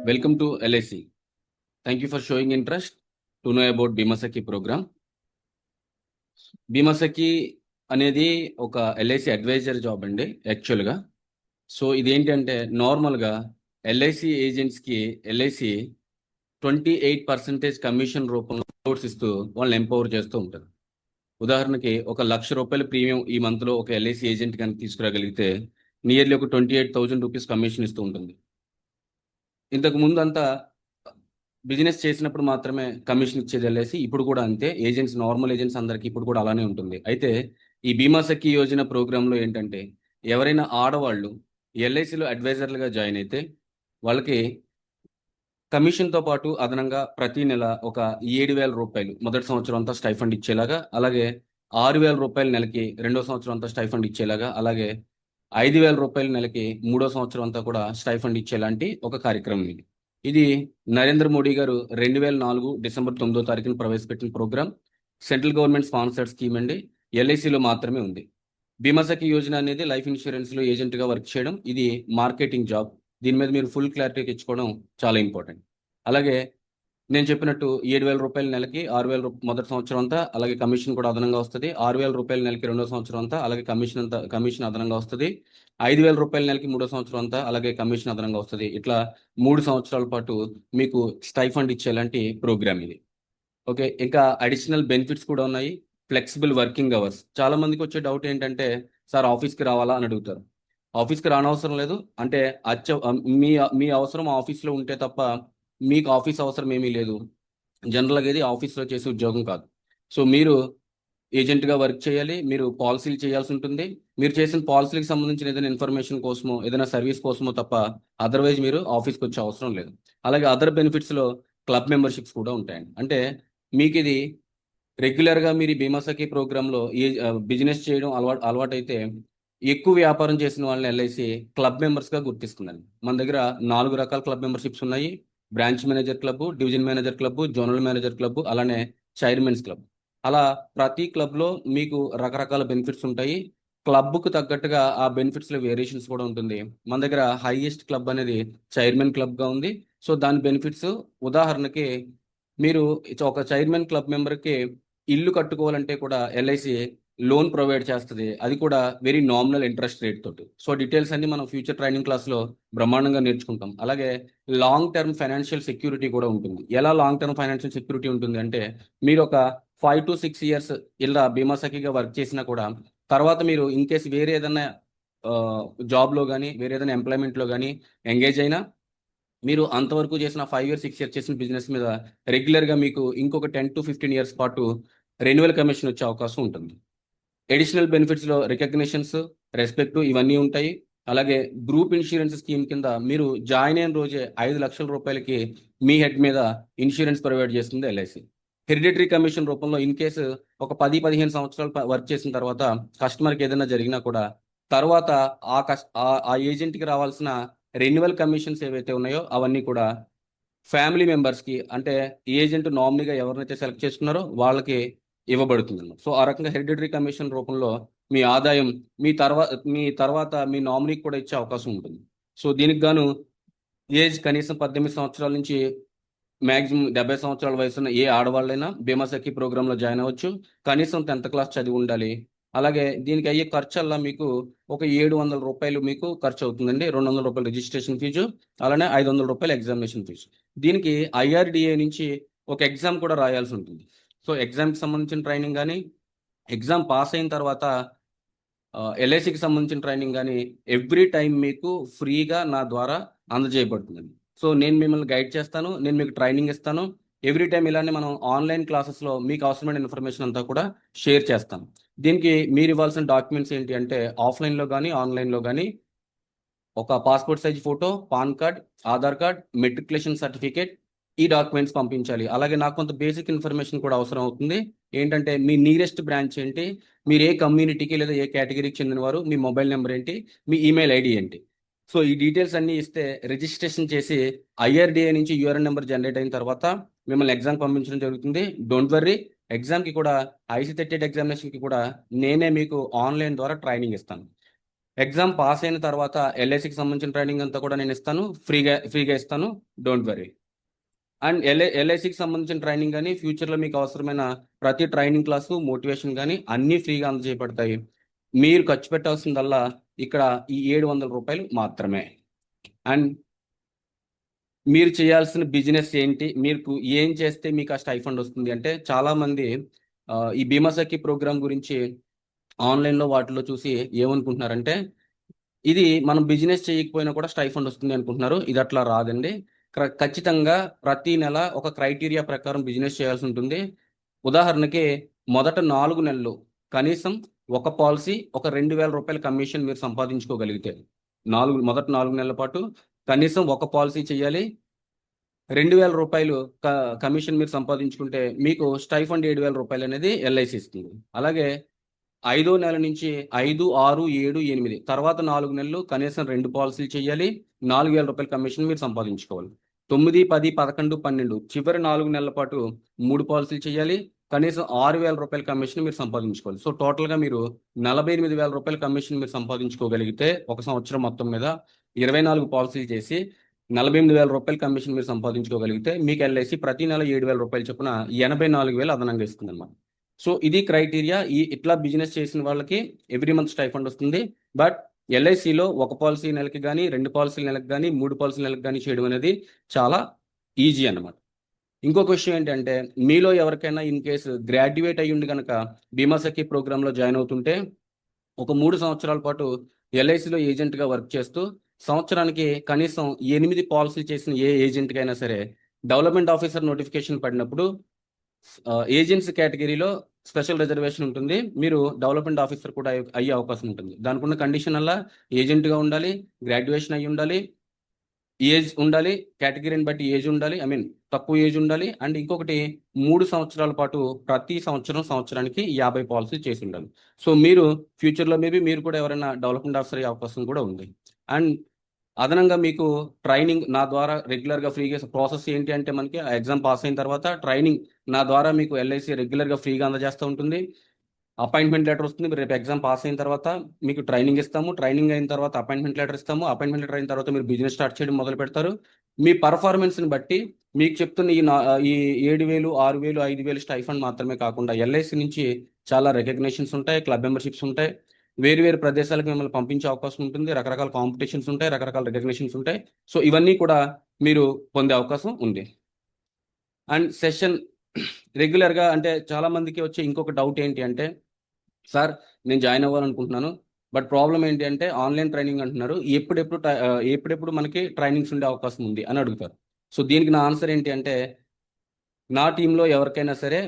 Welcome to LIC. Thank you for showing interest to know about Bima Sakhi program. Bima Sakhi అనేది ఒక LIC advisor job అండి యాక్చువల్గా. So ఇదేంటంటే నార్మల్గా LIC ఏజెంట్స్కి LIC 28% commission రూపంలో supports ఇస్తూ వాళ్ళని ఎంపవర్ చేస్తూ ఉంటారు. ఉదాహరణకి ఒక ₹1,00,000 ప్రీమియం ఈ మంత్లో ఒక ఎల్ఐసి ఏజెంట్ కనుక తీసుకురాగలిగితే నియర్లీ ఒక ₹28,000 కమిషన్ ఇస్తూ ఉంటుంది. ఇంతకు ముందు అంతా బిజినెస్ చేసినప్పుడు మాత్రమే కమిషన్ ఇచ్చేది ఎల్ఐసి. ఇప్పుడు కూడా అంతే. ఏజెంట్స్, నార్మల్ ఏజెంట్స్ అందరికీ ఇప్పుడు కూడా అలానే ఉంటుంది. అయితే ఈ బీమా సఖి యోజన ప్రోగ్రాంలో ఏంటంటే ఎవరైనా ఆడవాళ్ళు ఎల్ఐసిలో అడ్వైజర్లుగా జాయిన్ అయితే వాళ్ళకి కమిషన్తో పాటు అదనంగా ప్రతి నెల ఒక ₹7,000 మొదటి సంవత్సరం అంతా స్టైఫండ్ ఇచ్చేలాగా, అలాగే ₹6,000 నెలకి రెండో సంవత్సరం అంతా స్టైఫండ్ ఇచ్చేలాగా, అలాగే ₹5,000 నెలకి మూడో సంవత్సరం అంతా కూడా స్టైఫండ్ ఇచ్చేలాంటి ఒక కార్యక్రమం ఇది. ఇది నరేంద్ర మోడీ గారు 2004 డిసెంబర్ 9వ తారీఖున ప్రవేశపెట్టిన program. Central government sponsored scheme అండి. ఎల్ఐసిలో మాత్రమే ఉంది. బీమా సఖి యోజన అనేది లైఫ్ ఇన్సూరెన్స్లో ఏజెంట్గా వర్క్ చేయడం. ఇది మార్కెటింగ్ జాబ్. దీని మీద మీరు ఫుల్ క్లారిటీ తెచ్చుకోవడం చాలా ఇంపార్టెంట్. అలాగే నేను చెప్పినట్టు ₹7,000 నెలకి, ₹6,000 మొదటి సంవత్సరం అంతా, అలాగే కమిషన్ కూడా అదనంగా వస్తుంది. ₹6,000 నెలకి రెండో సంవత్సరం అంతా, అలాగే కమిషన్ అదనంగా వస్తుంది. ₹5,000 నెలకి మూడో సంవత్సరం అంతా, అలాగే కమిషన్ అదనంగా వస్తుంది. ఇట్లా 3 సంవత్సరాల పాటు మీకు స్టైఫండ్ ఇచ్చేలాంటి ప్రోగ్రామ్ ఇది. ఓకే, ఇంకా అడిషనల్ బెనిఫిట్స్ కూడా ఉన్నాయి. Flexible working hours. చాలా మందికి వచ్చే డౌట్ ఏంటంటే, సార్ ఆఫీస్కి రావాలా అని అడుగుతారు. ఆఫీస్కి రానవసరం లేదు. అంటే మీ మీ అవసరం ఆఫీస్లో ఉంటే తప్ప మీకు ఆఫీస్ అవసరం ఏమీ లేదు. జనరల్గా ఇది ఆఫీస్లో చేసే ఉద్యోగం కాదు. సో మీరు ఏజెంట్గా వర్క్ చేయాలి. మీరు పాలసీలు చేయాల్సి ఉంటుంది. మీరు చేసిన పాలసీలకు సంబంధించిన ఏదైనా ఇన్ఫర్మేషన్ కోసమో, ఏదైనా సర్వీస్ కోసమో తప్ప అదర్వైజ్ మీరు ఆఫీస్కి వచ్చే అవసరం లేదు. అలాగే అదర్ బెనిఫిట్స్లో క్లబ్ మెంబర్షిప్స్ కూడా ఉంటాయండి. అంటే మీకు ఇది రెగ్యులర్గా మీరు బీమా సఖి ప్రోగ్రాంలో బిజినెస్ చేయడం అలవాటైతే ఎక్కువ వ్యాపారం చేసిన వాళ్ళని ఎల్ఐసి క్లబ్ మెంబర్స్గా గుర్తిస్తుందండి. మన దగ్గర 4 రకాల క్లబ్ మెంబర్షిప్స్ ఉన్నాయి. Branch manager club, division manager club, zonal manager club, అలానే చైర్మన్స్ క్లబ్. అలా ప్రతి క్లబ్లో మీకు రకరకాల బెనిఫిట్స్ ఉంటాయి. క్లబ్కు తగ్గట్టుగా ఆ బెనిఫిట్స్లో వేరియేషన్స్ కూడా ఉంటుంది. మన దగ్గర హైయెస్ట్ క్లబ్ అనేది చైర్మన్ క్లబ్గా ఉంది. సో దాని బెనిఫిట్స్ ఉదాహరణకి మీరు ఒక చైర్మన్ క్లబ్ మెంబర్కి ఇల్లు కట్టుకోవాలంటే కూడా ఎల్ఐసి లోన్ ప్రొవైడ్ చేస్తుంది. అది కూడా వెరీ నామినల్ ఇంట్రెస్ట్ రేట్ తోటి. సో డీటెయిల్స్ అన్ని మనం ఫ్యూచర్ ట్రైనింగ్ క్లాస్లో బ్రహ్మాండంగా నేర్చుకుంటాం. అలాగే లాంగ్ టర్మ్ ఫైనాన్షియల్ సెక్యూరిటీ కూడా ఉంటుంది. ఎలా లాంగ్ టర్మ్ ఫైనాన్షియల్ సెక్యూరిటీ ఉంటుంది అంటే మీరు ఒక 5 to 6 years ఇలా బీమా సఖిగా వర్క్ చేసినా కూడా తర్వాత మీరు ఇన్ కేసు వేరే ఏదైనా జాబ్లో కానీ వేరే ఏదైనా ఎంప్లాయ్మెంట్లో కానీ ఎంగేజ్ అయినా మీరు అంతవరకు చేసిన 5 years 6 years చేసిన బిజినెస్ మీద రెగ్యులర్గా మీకు ఇంకొక 10 to 15 years పాటు రెన్యువల్ కమిషన్ వచ్చే అవకాశం ఉంటుంది. అడిషనల్ బెనిఫిట్స్లో రికగ్నిషన్స్, రెస్పెక్ట్ ఇవన్నీ ఉంటాయి. అలాగే గ్రూప్ ఇన్సూరెన్స్ స్కీమ్ కింద మీరు జాయిన్ అయిన రోజే ₹5,00,000 మీ హెడ్ మీద ఇన్సూరెన్స్ ప్రొవైడ్ చేస్తుంది ఎల్ఐసి. హెరిడిటరీ కమిషన్ రూపంలో ఇన్ కేసు ఒక 10-15 సంవత్సరాలు వర్క్ చేసిన తర్వాత కస్టమర్కి ఏదైనా జరిగినా కూడా తర్వాత ఆ ఏజెంట్కి రావాల్సిన రెన్యువల్ కమిషన్స్ ఏవైతే ఉన్నాయో అవన్నీ కూడా ఫ్యామిలీ మెంబర్స్కి, అంటే ఏజెంట్ నామినీగా ఎవరినైతే సెలెక్ట్ చేసుకున్నారో వాళ్ళకి ఇవ్వబడుతుంది. సో ఆ రకంగా హెరిడిటరీ కమిషన్ రూపంలో మీ ఆదాయం మీ తర్వాత మీ నామినీకి కూడా ఇచ్చే అవకాశం ఉంటుంది. సో దీనికి గాను ఏజ్ కనీసం 18 సంవత్సరాల నుంచి మ్యాక్సిమం 70 సంవత్సరాల వయసున్న ఏ ఆడవాళ్ళైనా బీమా సఖి ప్రోగ్రాంలో జాయిన్ అవ్వచ్చు. కనీసం 10th క్లాస్ చదివి ఉండాలి. అలాగే దీనికి అయ్యే ఖర్చల్లా మీకు ఒక ₹700 మీకు ఖర్చు అవుతుందండి. ₹200 రిజిస్ట్రేషన్ ఫీజు, అలానే ₹500 ఎగ్జామినేషన్ ఫీజు. దీనికి ఐఆర్డిఏ నుంచి ఒక ఎగ్జామ్ కూడా రాయాల్సి ఉంటుంది. సో ఎగ్జామ్కి సంబంధించిన ట్రైనింగ్ కానీ, ఎగ్జామ్ పాస్ అయిన తర్వాత ఎల్ఐసికి సంబంధించిన ట్రైనింగ్ కానీ ఎవ్రీ టైం మీకు ఫ్రీగా నా ద్వారా అందజేయబడుతుందండి. సో నేను మిమ్మల్ని గైడ్ చేస్తాను, నేను మీకు ట్రైనింగ్ ఇస్తాను. ఎవ్రీ టైం ఇలానే మనం ఆన్లైన్ క్లాసెస్లో మీకు అవసరమైన ఇన్ఫర్మేషన్ అంతా కూడా షేర్ చేస్తాను. దీనికి మీరు ఇవ్వాల్సిన డాక్యుమెంట్స్ ఏంటి అంటే ఆఫ్లైన్లో కానీ ఆన్లైన్లో కానీ ఒక passport size photo, pan card, Aadhaar card, matriculation certificate, ఈ డాక్యుమెంట్స్ పంపించాలి. అలాగే నాకు కొంత బేసిక్ ఇన్ఫర్మేషన్ కూడా అవసరం అవుతుంది. ఏంటంటే మీ నియరెస్ట్ బ్రాంచ్ ఏంటి, మీరు ఏ కమ్యూనిటీకి లేదా ఏ కేటగిరీకి చెందినవారు, మీ మొబైల్ నెంబర్ ఏంటి, మీ ఈమెయిల్ ఐడి ఏంటి. సో ఈ డీటెయిల్స్ అన్నీ ఇస్తే రిజిస్ట్రేషన్ చేసి ఐఆర్డిఏ నుంచి యూఆర్ఎన్ నెంబర్ జనరేట్ అయిన తర్వాత మిమ్మల్ని ఎగ్జామ్ పంపించడం జరుగుతుంది. డోంట్ వర్రీ, ఎగ్జామ్కి కూడా ఐసీ 38 ఎగ్జామినేషన్కి కూడా నేనే మీకు ఆన్లైన్ ద్వారా ట్రైనింగ్ ఇస్తాను. ఎగ్జామ్ పాస్ అయిన తర్వాత ఎల్ఐసికి సంబంధించిన ట్రైనింగ్ అంతా కూడా నేను ఇస్తాను, ఫ్రీగా ఇస్తాను, డోంట్ వరీ. అండ్ ఎల్ఐసికి సంబంధించిన ట్రైనింగ్ కానీ ఫ్యూచర్లో మీకు అవసరమైన ప్రతి ట్రైనింగ్ క్లాసు, మోటివేషన్ కానీ అన్నీ ఫ్రీగా అందజేయబడతాయి. మీరు ఖర్చు పెట్టాల్సిందల్లా ఇక్కడ ఈ 700 రూపాయలు మాత్రమే. అండ్ మీరు చేయాల్సిన బిజినెస్ ఏంటి, మీకు ఏం చేస్తే మీకు ఆ స్టైఫండ్ వస్తుంది అంటే, చాలామంది ఈ బీమా సఖి ప్రోగ్రామ్ గురించి ఆన్లైన్లో వాటిలో చూసి ఏమనుకుంటున్నారంటే, ఇది మనం బిజినెస్ చేయకపోయినా కూడా స్టైఫండ్ వస్తుంది అనుకుంటున్నారు. ఇది అట్లా రాదండి. ఖచ్చితంగా ప్రతి నెల ఒక క్రైటీరియా ప్రకారం బిజినెస్ చేయాల్సి ఉంటుంది. ఉదాహరణకి మొదట 4 నెలలు కనీసం ఒక పాలసీ ఒక 2000 రూపాయల కమిషన్ మీరు సంపాదించుకోగలిగితే, మొదటి 4 నెలల పాటు కనీసం ఒక పాలసీ చేయాలి. 2000 రూపాయలు కమిషన్ మీరు సంపాదించుకుంటే మీకు స్టైఫండ్ 7000 రూపాయలు అనేది ఎల్ఐసి ఇస్తుంది. అలాగే 5వ నెల నుంచి 5, 6, 7, 8 తర్వాత 4 నెలలు కనీసం 2 పాలసీలు చేయాలి. 4000 రూపాయల కమిషన్ మీరు సంపాదించుకోవాలి. 9, 10, 11, 12 చివరి 4 నెలల పాటు 3 పాలసీలు చేయాలి. కనీసం 6000 రూపాయల కమిషన్ మీరు సంపాదించుకోవాలి. సో టోటల్గా మీరు 48000 రూపాయల కమిషన్ మీరు సంపాదించుకోగలిగితే ఒక సంవత్సరం మొత్తం మీద 24 పాలసీలు చేసి 48000 రూపాయల కమిషన్ మీరు సంపాదించుకోగలిగితే మీకు ఎల్ఐసి ప్రతి నెల 7000 రూపాయలు చొప్పున 84000 అదనంగా ఇస్తుంది అనమాట. సో ఇది క్రైటీరియా. ఇట్లా బిజినెస్ చేసిన వాళ్ళకి ఎవ్రీ మంత్ స్టైఫండ్ వస్తుంది. బట్ ఎల్ఐసిలో ఒక పాలసీ నెలకి కానీ, 2 పాలసీల నెలకు కానీ, 3 పాలసీల నెలకు కానీ చేయడం అనేది చాలా ఈజీ అన్నమాట. ఇంకొక విషయం ఏంటంటే, మీలో ఎవరికైనా ఇన్ కేసు గ్రాడ్యుయేట్ అయ్యుండి కనుక బీమా సఖి ప్రోగ్రాంలో జాయిన్ అవుతుంటే ఒక 3 సంవత్సరాల పాటు ఎల్ఐసిలో ఏజెంట్గా వర్క్ చేస్తూ సంవత్సరానికి కనీసం 8 పాలసీలు చేసిన ఏ ఏజెంట్కి అయినా సరే డెవలప్మెంట్ ఆఫీసర్ నోటిఫికేషన్ పడినప్పుడు ఏజెన్సీ కేటగిరీలో స్పెషల్ రిజర్వేషన్ ఉంటుంది. మీరు డెవలప్మెంట్ ఆఫీసర్ కూడా అయ్యే అవకాశం ఉంటుంది. దానికి ఉన్న కండిషన్ అలా ఏజెంట్గా ఉండాలి, గ్రాడ్యుయేషన్ అయ్యి ఉండాలి, ఏజ్ ఉండాలి, కేటగిరీని బట్టి ఏజ్ ఉండాలి, తక్కువ ఏజ్ ఉండాలి. అండ్ ఇంకొకటి 3 సంవత్సరాల పాటు ప్రతి సంవత్సరానికి 50 పాలసీ చేసి ఉండాలి. సో మీరు ఫ్యూచర్లో మేబీ మీరు కూడా ఎవరైనా డెవలప్మెంట్ ఆఫీసర్ అయ్యే అవకాశం కూడా ఉంది. అండ్ అదనంగా మీకు ట్రైనింగ్ నా ద్వారా రెగ్యులర్గా ఫ్రీగా ప్రాసెస్ ఏంటి అంటే, మనకి ఎగ్జామ్ పాస్ అయిన తర్వాత ట్రైనింగ్ నా ద్వారా మీకు ఎల్ఐసి రెగ్యులర్గా ఫ్రీగా అందజేస్తూ ఉంటుంది. అపాయింట్మెంట్ లెటర్ వస్తుంది. మీరు రేపు ఎగ్జామ్ పాస్ అయిన తర్వాత మీకు ట్రైనింగ్ ఇస్తాము. ట్రైనింగ్ అయిన తర్వాత అపాయింట్మెంట్ లెటర్ ఇస్తాము. అపాయింట్మెంట్ లెటర్ అయిన తర్వాత మీరు బిజినెస్ స్టార్ట్ చేయడం మొదలు పెడతారు. మీ పర్ఫార్మెన్స్ని బట్టి మీకు చెప్తున్న ఈ 7000, 6000, 5000 స్టైఫండ్ మాత్రమే కాకుండా ఎల్ఐసి నుంచి చాలా రికగ్నిషన్స్ ఉంటాయి, క్లబ్ మెంబర్షిప్స్ ఉంటాయి, వేరు ప్రదేశాలకు మిమ్మల్ని పంపించే అవకాశం ఉంటుంది, రకరకాల కాంపిటీషన్స్ ఉంటాయి, రకరకాల రికగ్నిషన్స్ ఉంటాయి. సో ఇవన్నీ కూడా మీరు పొందే అవకాశం ఉంది. అండ్ సెషన్ రెగ్యులర్గా అంటే చాలామందికి వచ్చే ఇంకొక డౌట్ ఏంటి అంటే, సార్ నేను జాయిన్ అవ్వాలనుకుంటున్నాను, బట్ ప్రాబ్లం ఏంటి అంటే ఆన్లైన్ ట్రైనింగ్ అంటున్నారు, ఎప్పుడెప్పుడు మనకి ట్రైనింగ్స్ ఉండే అవకాశం ఉంది అని అడుగుతారు. సో దీనికి నా ఆన్సర్ ఏంటి అంటే, నా టీంలో ఎవరికైనా సరే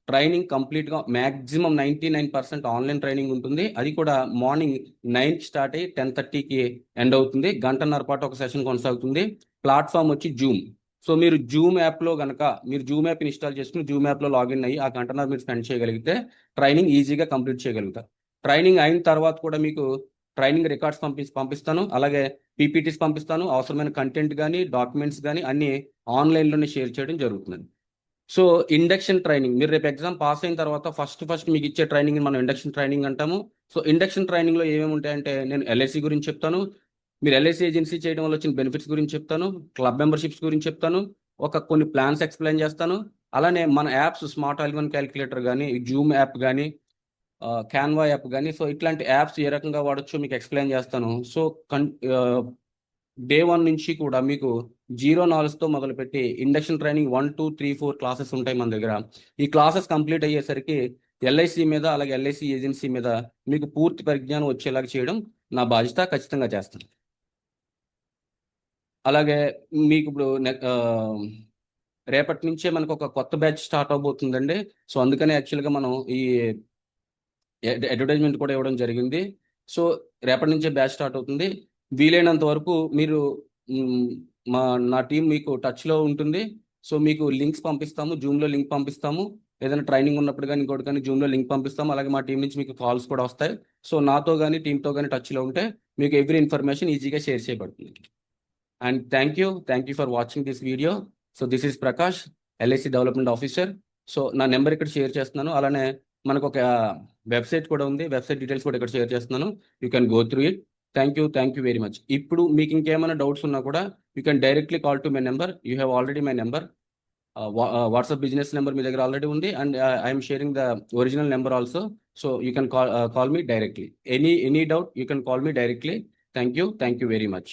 ట్రైనింగ్ కంప్లీట్గా మ్యాక్సిమం 99% ఆన్లైన్ ట్రైనింగ్ ఉంటుంది. అది కూడా మార్నింగ్ 9కి స్టార్ట్ అయ్యి 10:30కి ఎండ్ అవుతుంది. గంటన్నర పాటు ఒక సెషన్ కొనసాగుతుంది. ప్లాట్ఫామ్ వచ్చి జూమ్. సో మీరు జూమ్ యాప్లో కనుక మీరు జూమ్ యాప్ ఇన్స్టాల్ చేసుకుని జూమ్ యాప్లో లాగిన్ అయ్యి ఆ గంటన్నర మీరు స్పెండ్ చేయగలిగితే ట్రైనింగ్ ఈజీగా కంప్లీట్ చేయగలుగుతారు. ట్రైనింగ్ అయిన తర్వాత కూడా మీకు ట్రైనింగ్ రికార్డ్స్ పంపిస్తాను, అలాగే పీపీటీస్ పంపిస్తాను. అవసరమైన కంటెంట్ కానీ డాక్యుమెంట్స్ కానీ అన్నీ ఆన్లైన్లోనే షేర్ చేయడం జరుగుతుంది. సో ఇండక్షన్ ట్రైనింగ్ మీరు రేపు ఎగ్జామ్ పాస్ అయిన తర్వాత ఫస్ట్ మీకు ఇచ్చే ట్రైనింగ్ మనం ఇండక్షన్ ట్రైనింగ్ అంటాము. సో ఇండక్షన్ ట్రైనింగ్లో ఏమేమి ఉంటాయంటే, నేను ఎల్ఐసి గురించి చెప్తాను, మీరు ఎల్ఐసి ఏజెన్సీ చేయడం వల్ల వచ్చిన బెనిఫిట్స్ గురించి చెప్తాను, క్లబ్ మెంబర్షిప్స్ గురించి చెప్తాను, కొన్ని ప్లాన్స్ ఎక్స్ప్లెయిన్ చేస్తాను. అలానే మన apps smart all in one calculator కానీ, జూమ్ యాప్ కానీ, క్యాన్వా యాప్ కానీ, సో ఇట్లాంటి యాప్స్ ఏ రకంగా వాడచ్చో మీకు ఎక్స్ప్లెయిన్ చేస్తాను. సో డే 1 నుంచి కూడా మీకు 0 నాలెడ్జ్తో మొదలుపెట్టి ఇండక్షన్ ట్రైనింగ్ 1, 2, 3, 4 క్లాసెస్ ఉంటాయి మన దగ్గర. ఈ క్లాసెస్ కంప్లీట్ అయ్యేసరికి ఎల్ఐసి మీద అలాగే ఎల్ఐసి ఏజెన్సీ మీద మీకు పూర్తి పరిజ్ఞానం వచ్చేలాగా చేయడం నా బాధ్యత, ఖచ్చితంగా చేస్తాను. అలాగే మీకు ఇప్పుడు రేపటి నుంచే మనకు ఒక కొత్త బ్యాచ్ స్టార్ట్ అవబోతుందండి. సో అందుకనే యాక్చువల్గా మనం ఈ అడ్వర్టైజ్మెంట్ కూడా ఇవ్వడం జరిగింది. సో రేపటి నుంచే బ్యాచ్ స్టార్ట్ అవుతుంది. వీలైనంత వరకు మీరు నా టీం మీకు టచ్లో ఉంటుంది. సో మీకు లింక్స్ పంపిస్తాము, జూమ్లో లింక్ పంపిస్తాము, ఏదైనా ట్రైనింగ్ ఉన్నప్పుడు కానీ ఇంకోటి కానీ జూమ్లో లింక్ పంపిస్తాము. అలాగే మా టీం నుంచి మీకు కాల్స్ కూడా వస్తాయి. సో నాతో కానీ టీంతో కానీ టచ్లో ఉంటే మీకు ఎవ్రీ ఇన్ఫర్మేషన్ ఈజీగా షేర్ చేయబడుతుంది. And thank you for watching this video. So this is Prakash, LIC development officer. So నా నెంబర్ ఇక్కడ షేర్ చేస్తున్నాను. అలానే మనకు ఒక వెబ్సైట్ కూడా ఉంది. వెబ్సైట్ డీటెయిల్స్ కూడా ఇక్కడ షేర్ చేస్తున్నాను. You can go through it. Thank you very much. ఇప్పుడు మీకు ఇంకేమైనా డౌట్స్ ఉన్నా కూడా you can directly call to my number. You have already my number. WhatsApp business number మీ దగ్గర ఆల్రెడీ ఉంది, and I'm sharing the original number also. So you can call me directly. Any doubt you can call me directly. Thank you very much.